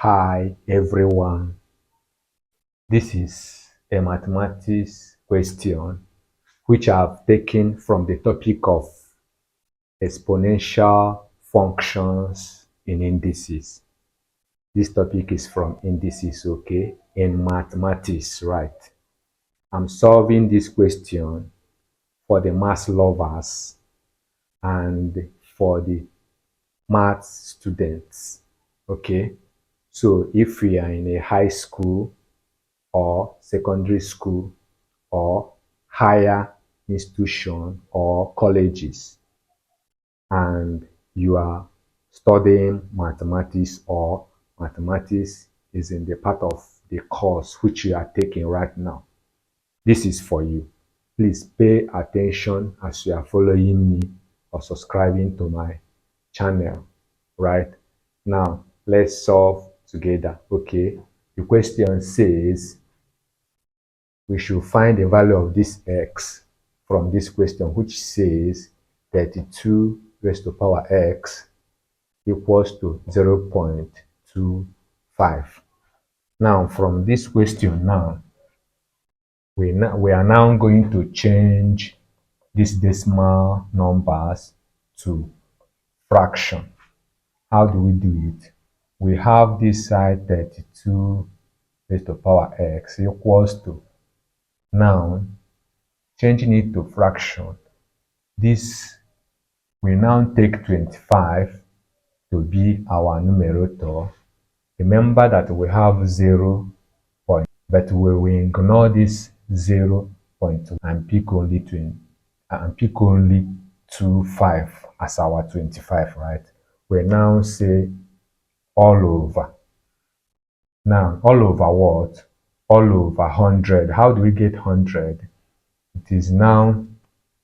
Hi everyone, this is a mathematics question which I've taken from the topic of exponential functions in indices. This topic is from indices, okay, in mathematics, right? I'm solving this question for the math lovers and for the math students, okay? So if we are in a high school or secondary school or higher institution or colleges and you are studying mathematics or mathematics is in the part of the course which you are taking right now, this is for you. Please pay attention as you are following me or subscribing to my channel. Right now, let's solve together. Okay, the question says we should find the value of this x from this question, which says 32 raised to power x equals to 0.25. Now, from this question now, we are now going to change these decimal numbers to fraction. How do we do it? We have this side 32 raised to power x equals to, now changing it to fraction, this will now take 25 to be our numerator. Remember that we have 0 point, but we will ignore this 0.1 and pick only 20 and pick only 25 as our 25, right? We now say all over. Now, all over what? All over 100. How do we get 100? It is now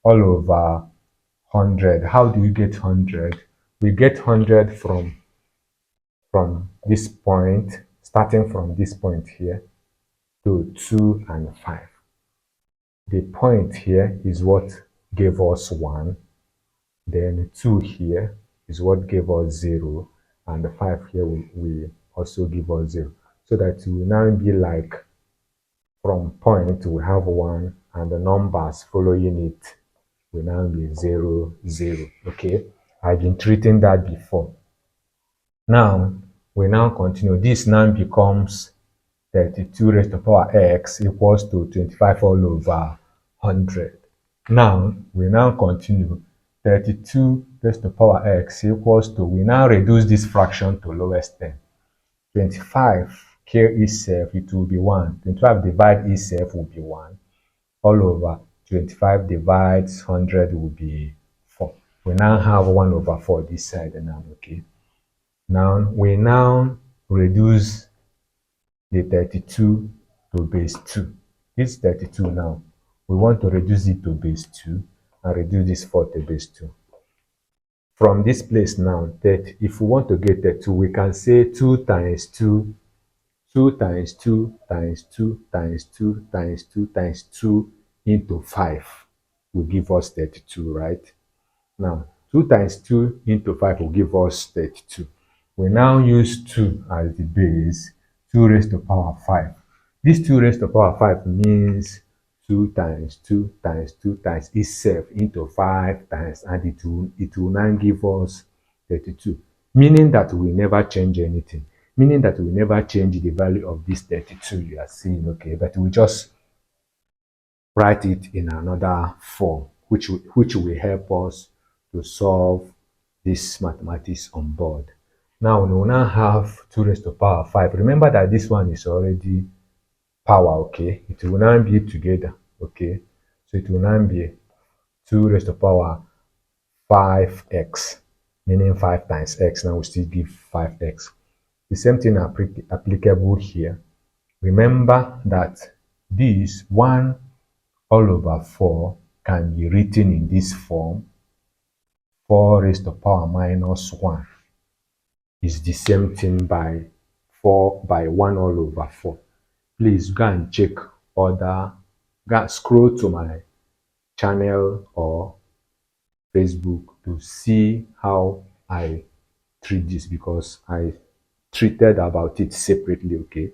all over 100. How do we get 100? We get 100 from this point, starting from this point here to 2 and 5. The point here is what gave us 1. Then 2 here is what gave us 0. And the 5 here will also give us 0. So that it will now be like from point we have 1 and the numbers following it will now be 0, 0. Okay, I've been treating that before. Now, we now continue. This now becomes 32 raised to power x equals to 25 all over 100. Now, we now continue. 32 raised to power x equals to, we now reduce this fraction to lowest term. 25 kill itself, it will be 1. 25 divide itself will be 1. All over 25 divides 100 will be 4. We now have 1 over 4 this side now, okay? Now, we now reduce the 32 to base 2. This 32 now, we want to reduce it to base 2 and reduce this 4 to base 2. From this place now, that if we want to get 32, we can say 2 times 2, 2 times 2 times 2 times 2 times 2 times 2 into 5 will give us 32, right? Now, 2 times 2 into 5 will give us 32. We now use 2 as the base, 2 raised to power 5. This 2 raised to power 5 means 2 times 2 times 2 times itself into 5 times, and it will now give us 32. Meaning that we never change anything. Meaning that we never change the value of this 32 you are seeing, okay? But we just write it in another form, which will help us to solve this mathematics on board. Now, we will now have 2 raised to power 5. Remember that this one is already power, okay? It will now be together, okay? So it will now be 2 raised to power 5x, meaning 5 times x. Now we still give 5x. The same thing applicable here. Remember that this 1 all over 4 can be written in this form. 4 raised to power minus 1 is the same thing by 1 all over 4. Please go and check scroll to my channel or Facebook to see how I treat this, because I treated about it separately, okay?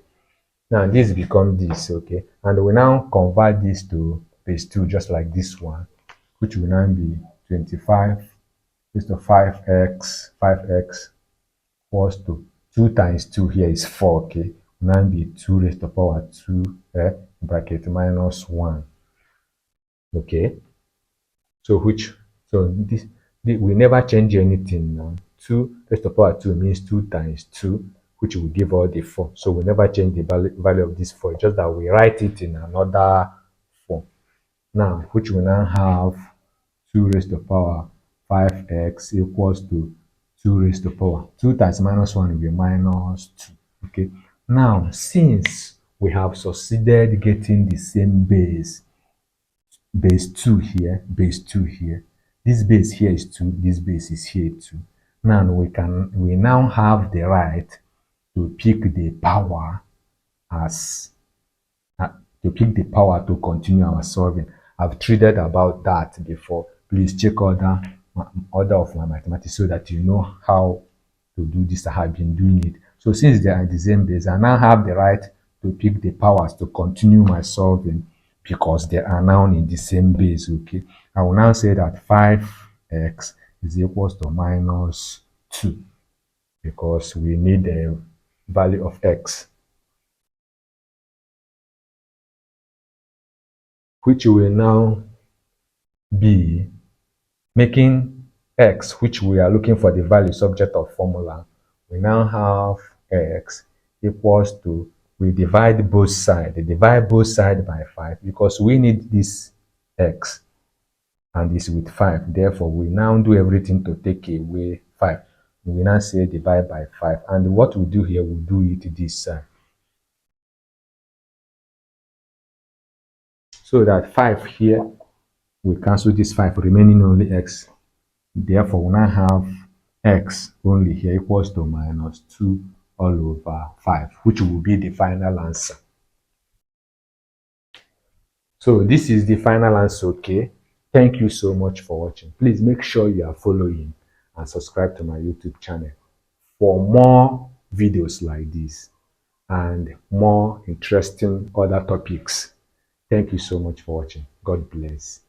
Now this become this, okay? And we now convert this to base 2 just like this one, which will now be 25 raised to 5x equals to 2 times 2 here is 4, okay? Will now be 2 raised to power 2 bracket minus 1, okay? So which, so this we never change anything now. 2 raised to power 2 means 2 times 2, which will give us the 4. So we never change the value of this 4, just that we write it in another form. Now, which we now have 2 raised to power 5x equals to 2 raised to power 2 times minus 1 will be minus 2. Okay. Now, since we have succeeded getting the same base 2 here, base 2 here. This base here is 2, this base is here 2. Now we now have the right to pick the power as to pick the power to continue our solving. I've treated about that before. Please check order of my mathematics so that you know how to do this. I have been doing it. So since they are the same base, I now have the right to pick the powers to continue my solving because they are now in the same base, okay? I will now say that 5x is equals to minus 2 because we need the value of x, which will now be making x, which we are looking for the value subject of formula. We now have x equals to, we divide both sides by 5 because we need this x and this with 5. Therefore, we now do everything to take away 5. We now say divide by 5. And what we do here, we'll do it this side. So that 5 here, we cancel this 5, remaining only x. Therefore, we now have x only here equals to minus 2 all over 5, which will be the final answer. So this is the final answer, okay? Thank you so much for watching. Please make sure you are following and subscribe to my YouTube channel for more videos like this and more interesting other topics. Thank you so much for watching. God bless.